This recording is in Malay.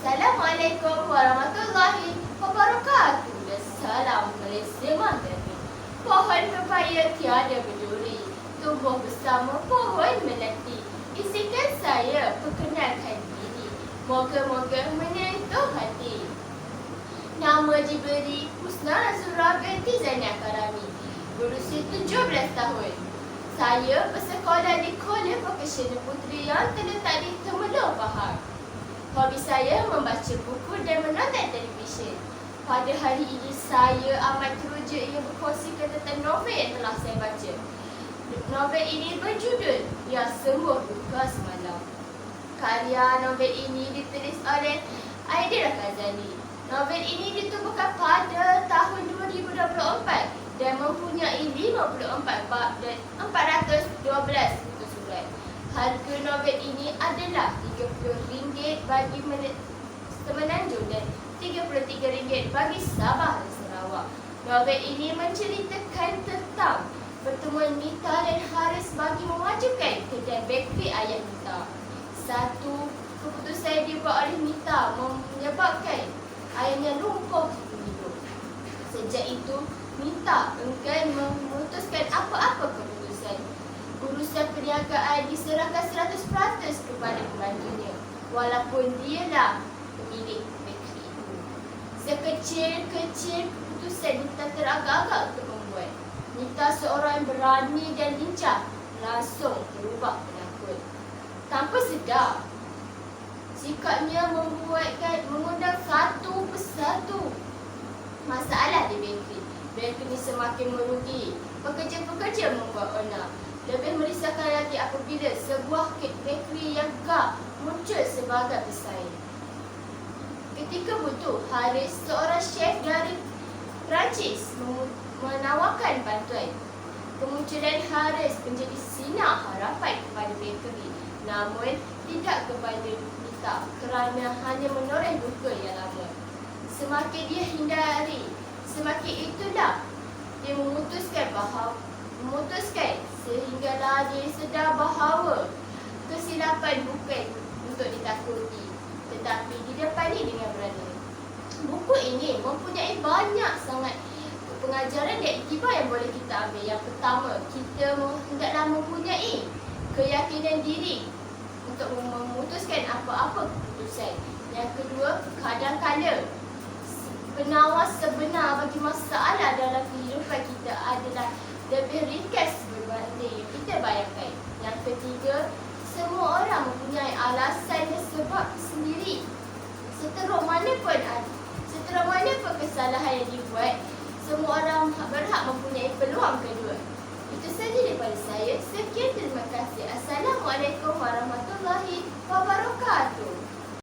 Assalamualaikum warahmatullahi wabarakatuh. Dan salam Malaysia Merdeka. Pohon pepaya tiada berduri, tumbuh bersama pohon melati. Izinkan saya perkenalkan diri, moga-moga menyentuh hati. Nama diberi Husna Azura binti Zainal Karami, berusia 17 tahun. Saya bersekolah di Kolej Vocasional Puteri yang terletak di Temelung Pahang. Hobi saya membaca buku dan menonton televisyen. Pada hari ini saya amat teruja ingin berkongsikan tentang novel yang telah saya baca. Novel ini berjudul Ya Sembuh Duka Semalam. Karya novel ini ditulis oleh Aidil Khazali. Novel ini ditubuhkan pada tahun 2024 dan mempunyai 54 bab dan 412 buku surat. Harga novel ini adalah RM30 bagi Semenanjung dan RM33 bagi Sabah dan Sarawak. Novel ini menceritakan tentang pertemuan Nita dan Haris bagi memajukan kedai bakery ayah Nita. Satu keputusan yang dibuat oleh Nita menyebabkan ayahnya lumpuh hidup. Sejak itu, Nita enggan memutuskan apa-apa keputusan. Urusan perniagaan diserahkan 100% kepada pembantunya, walaupun dialah pemilik bakery itu. Sekecil-kecil keputusan Nita teragak-agak untuk membuat. Nita seorang yang berani dan lincah, langsung berubah penakut. Tanpa sedar, sikapnya mengundang satu persatu masalah di bakery. Bakery semakin merugi, pekerja-pekerja membuat onar. Lebih merisaukan lagi apabila sebuah kek bakery yang gah muncul sebagai pesaing. Ketika itu, Haris, seorang chef dari Perancis, menawarkan bantuan. Kemunculan Haris menjadi sinar harapan kepada bakery, namun tidak kepada Nita kerana hanya menoreh duka yang lama. Semakin dia hindari, semakin itulah dia memutuskan sehinggalah dia sedar bahawa kesilapan bukan untuk ditakuti, tetapi didapati dengan berani. Buku ini mempunyai banyak sangat pengajaran dan iktibar yang boleh kita ambil. Yang pertama, kita hendaklah mempunyai keyakinan diri untuk memutuskan apa-apa keputusan. Yang kedua, kadang-kadang penawar sebenar bagi masalah dalam kehidupan kita adalah lebih ringkas berbanding yang kita bayangkan. Yang ketiga, semua orang mempunyai alasan dan sebab sendiri. Seteruk manapun kesalahan yang dibuat, semua orang berhak mempunyai peluang kedua. Itu saja daripada saya. Sekian, terima kasih. Assalamualaikum warahmatullahi wabarakatuh.